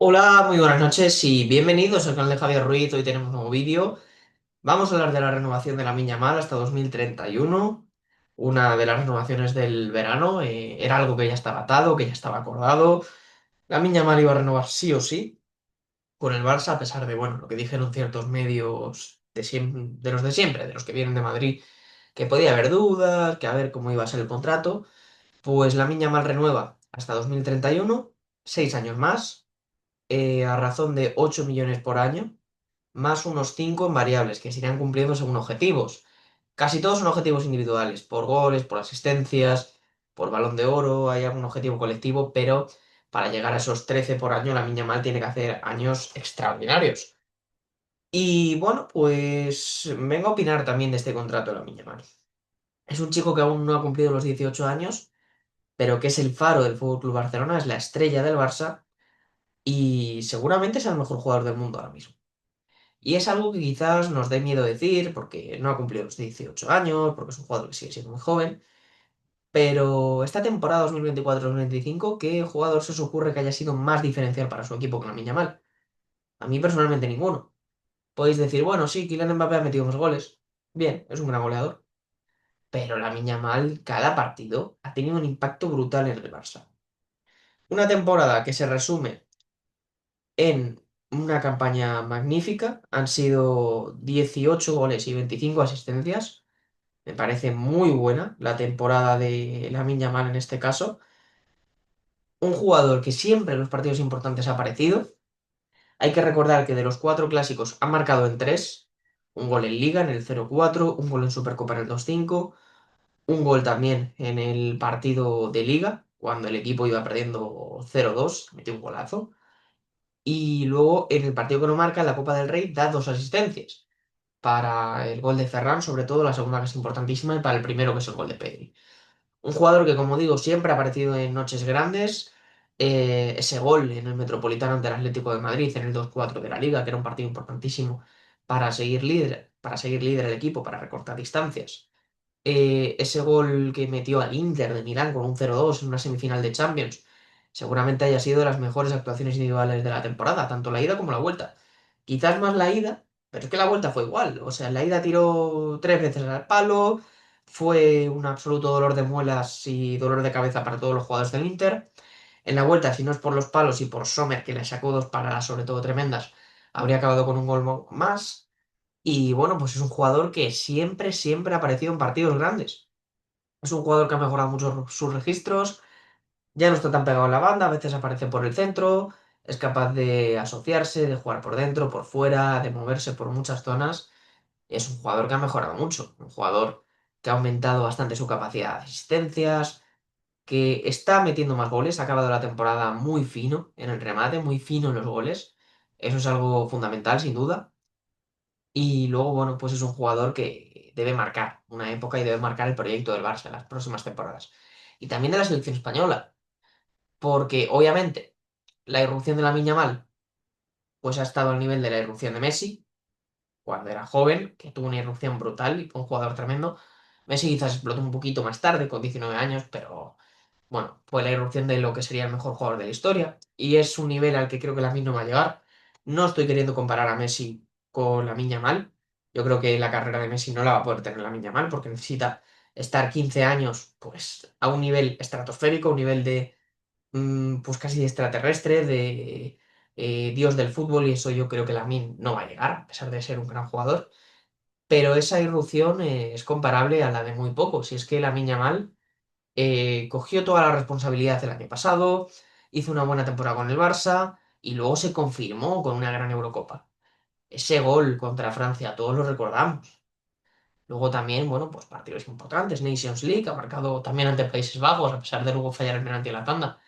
Hola, muy buenas noches y bienvenidos al canal de Javier Ruiz. Hoy tenemos un nuevo vídeo. Vamos a hablar de la renovación de la Yamal hasta 2031. Una de las renovaciones del verano. Era algo que ya estaba atado, que ya estaba acordado. La Yamal iba a renovar sí o sí con el Barça, a pesar de, bueno, lo que dijeron ciertos medios de los de siempre, de los que vienen de Madrid, que podía haber dudas, que a ver cómo iba a ser el contrato. Pues la Yamal renueva hasta 2031, 6 años más, a razón de 8 millones por año, más unos 5 en variables, que se irán cumpliendo según objetivos. Casi todos son objetivos individuales, por goles, por asistencias, por balón de oro, hay algún objetivo colectivo, pero para llegar a esos 13 por año, la Mal tiene que hacer años extraordinarios. Y bueno, pues vengo a opinar también de este contrato de la Mal. Es un chico que aún no ha cumplido los 18 años, pero que es el faro del Fútbol Club Barcelona, es la estrella del Barça y seguramente es el mejor jugador del mundo ahora mismo. Y es algo que quizás nos dé miedo decir porque no ha cumplido los 18 años, porque es un jugador que sigue siendo muy joven. Pero esta temporada 2024-2025, ¿qué jugador se os ocurre que haya sido más diferencial para su equipo que la Yamal? A mí personalmente ninguno. Podéis decir, bueno, sí, Kylian Mbappé ha metido más goles. Bien, es un gran goleador. Pero la Yamal, cada partido, ha tenido un impacto brutal en el Barça. Una temporada que se resume en una campaña magnífica. Han sido 18 goles y 25 asistencias. Me parece muy buena la temporada de Lamine Yamal en este caso. Un jugador que siempre en los partidos importantes ha aparecido. Hay que recordar que de los cuatro clásicos ha marcado en tres. Un gol en Liga en el 0-4, un gol en Supercopa en el 2-5, un gol también en el partido de Liga, cuando el equipo iba perdiendo 0-2, metió un golazo. Y luego en el partido que no marca, en la Copa del Rey, da dos asistencias. Para el gol de Ferran, sobre todo la segunda que es importantísima, y para el primero que es el gol de Pedri. Un jugador que, como digo, siempre ha aparecido en noches grandes. Ese gol en el Metropolitano ante el Atlético de Madrid en el 2-4 de la Liga, que era un partido importantísimo para seguir líder el equipo, para recortar distancias. Ese gol que metió al Inter de Milán con un 0-2 en una semifinal de Champions, seguramente haya sido de las mejores actuaciones individuales de la temporada, tanto la ida como la vuelta. Quizás más la ida, pero es que la vuelta fue igual. O sea, en la ida tiró tres veces al palo, fue un absoluto dolor de muelas y dolor de cabeza para todos los jugadores del Inter. En la vuelta, si no es por los palos y por Sommer, que le sacó dos paradas sobre todo tremendas, habría acabado con un gol más. Y bueno, pues es un jugador que siempre, siempre ha aparecido en partidos grandes. Es un jugador que ha mejorado mucho sus registros, ya no está tan pegado en la banda, a veces aparece por el centro, es capaz de asociarse, de jugar por dentro, por fuera, de moverse por muchas zonas. Es un jugador que ha mejorado mucho, un jugador que ha aumentado bastante su capacidad de asistencias, que está metiendo más goles, ha acabado la temporada muy fino en el remate, muy fino en los goles. Eso es algo fundamental, sin duda. Y luego, bueno, pues es un jugador que debe marcar una época y debe marcar el proyecto del Barça en las próximas temporadas. Y también de la selección española, porque obviamente la irrupción de la Yamal pues ha estado al nivel de la irrupción de Messi cuando era joven, que tuvo una irrupción brutal y fue un jugador tremendo. Messi quizás explotó un poquito más tarde, con 19 años, pero bueno, fue la irrupción de lo que sería el mejor jugador de la historia. Y es un nivel al que creo que Lamine no va a llegar. No estoy queriendo comparar a Messi con Lamine Yamal. Yo creo que la carrera de Messi no la va a poder tener Lamine Yamal porque necesita estar 15 años pues, a un nivel estratosférico, un nivel de pues casi extraterrestre, de dios del fútbol, y eso yo creo que Lamine no va a llegar, a pesar de ser un gran jugador. Pero esa irrupción es comparable a la de muy pocos. Si es que Lamine Yamal cogió toda la responsabilidad el año pasado, hizo una buena temporada con el Barça y luego se confirmó con una gran Eurocopa. Ese gol contra Francia, todos lo recordamos. Luego también, bueno, pues partidos importantes, Nations League, ha marcado también ante Países Bajos, a pesar de luego fallar el penalti en la tanda.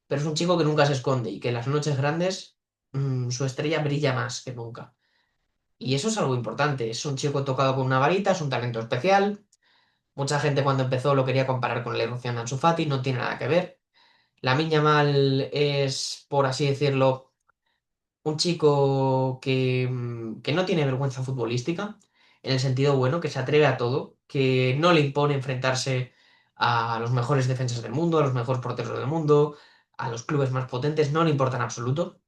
Pero es un chico que nunca se esconde y que en las noches grandes su estrella brilla más que nunca. Y eso es algo importante. Es un chico tocado con una varita, es un talento especial. Mucha gente cuando empezó lo quería comparar con la irrupción de Ansu Fati, no tiene nada que ver. Lamine Yamal es, por así decirlo, un chico que no tiene vergüenza futbolística, en el sentido bueno, que se atreve a todo, que no le impone enfrentarse a los mejores defensas del mundo, a los mejores porteros del mundo, a los clubes más potentes, no le importa en absoluto.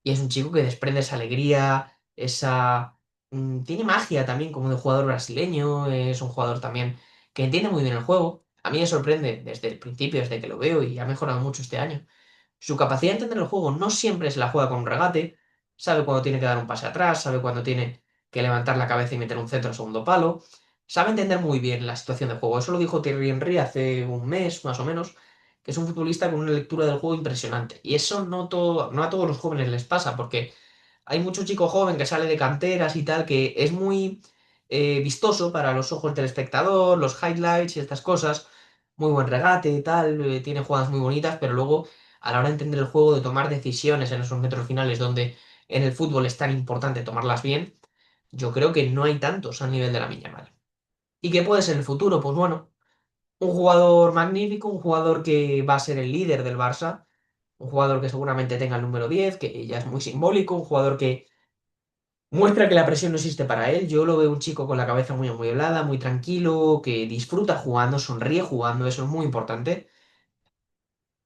Y es un chico que desprende esa alegría, tiene magia también como de jugador brasileño, es un jugador también que entiende muy bien el juego. A mí me sorprende desde el principio, desde que lo veo y ha mejorado mucho este año. Su capacidad de entender el juego no siempre se la juega con un regate, sabe cuándo tiene que dar un pase atrás, sabe cuándo tiene que levantar la cabeza y meter un centro al segundo palo, sabe entender muy bien la situación de juego. Eso lo dijo Thierry Henry hace un mes, más o menos, que es un futbolista con una lectura del juego impresionante. Y eso no a todos los jóvenes les pasa, porque hay mucho chico joven que sale de canteras y tal, que es muy vistoso para los ojos del espectador, los highlights y estas cosas. Muy buen regate y tal, tiene jugadas muy bonitas, pero luego a la hora de entender el juego, de tomar decisiones en esos metros finales donde en el fútbol es tan importante tomarlas bien, yo creo que no hay tantos al nivel de la Yamal. ¿Y qué puede ser el futuro? Pues bueno, un jugador magnífico, un jugador que va a ser el líder del Barça, un jugador que seguramente tenga el número 10, que ya es muy simbólico, un jugador que muestra que la presión no existe para él. Yo lo veo un chico con la cabeza muy amueblada, muy tranquilo, que disfruta jugando, sonríe jugando, eso es muy importante.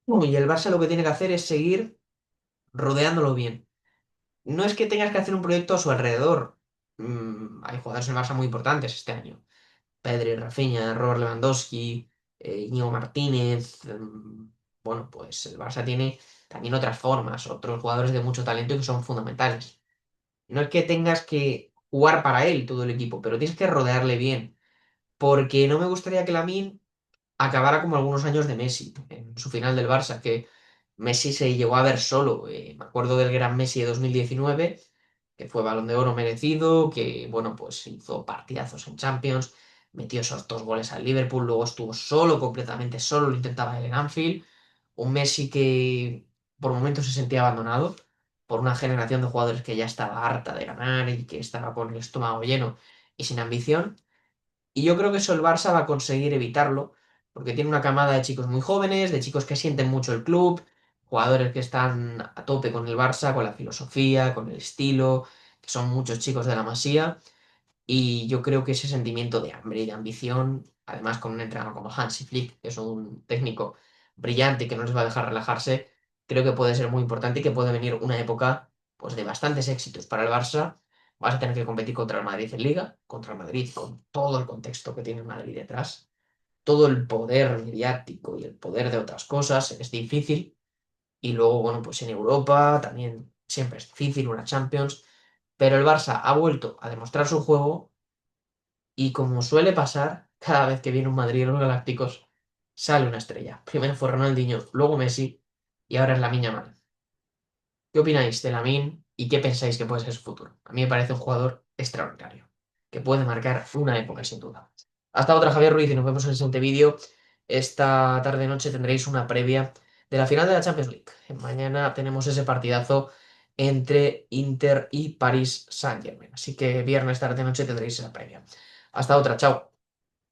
Y el Barça lo que tiene que hacer es seguir rodeándolo bien. No es que tengas que hacer un proyecto a su alrededor. Hay jugadores en el Barça muy importantes este año. Pedri, Rafinha, Robert Lewandowski, Íñigo Martínez. Bueno, pues el Barça tiene también otras formas, otros jugadores de mucho talento y que son fundamentales. No es que tengas que jugar para él todo el equipo, pero tienes que rodearle bien. Porque no me gustaría que Lamine acabara como algunos años de Messi, en su final del Barça, que Messi se llegó a ver solo. Me acuerdo del gran Messi de 2019, que fue Balón de Oro merecido, que bueno, pues hizo partidazos en Champions, metió esos dos goles al Liverpool, luego estuvo solo, completamente solo, lo intentaba él en Anfield. Un Messi que por momentos se sentía abandonado por una generación de jugadores que ya estaba harta de ganar y que estaba con el estómago lleno y sin ambición. Y yo creo que eso el Barça va a conseguir evitarlo, porque tiene una camada de chicos muy jóvenes, de chicos que sienten mucho el club, jugadores que están a tope con el Barça, con la filosofía, con el estilo, que son muchos chicos de la Masía. Y yo creo que ese sentimiento de hambre y de ambición, además con un entrenador como Hansi Flick, que es un técnico brillante que no les va a dejar relajarse, creo que puede ser muy importante y que puede venir una época pues, de bastantes éxitos para el Barça. Vas a tener que competir contra el Madrid en Liga, contra el Madrid con todo el contexto que tiene el Madrid detrás, todo el poder mediático y el poder de otras cosas, es difícil. Y luego, bueno, pues en Europa también siempre es difícil, una Champions. Pero el Barça ha vuelto a demostrar su juego y como suele pasar, cada vez que viene un Madrid en los Galácticos, sale una estrella. Primero fue Ronaldinho, luego Messi y ahora es Lamine Yamal. ¿Qué opináis de Lamine y qué pensáis que puede ser su futuro? A mí me parece un jugador extraordinario, que puede marcar una época sin duda. Hasta otra, Javier Ruiz, y nos vemos en el siguiente vídeo. Esta tarde-noche tendréis una previa de la final de la Champions League. Mañana tenemos ese partidazo entre Inter y París Saint-Germain. Así que viernes tarde-noche tendréis esa previa. Hasta otra, chao.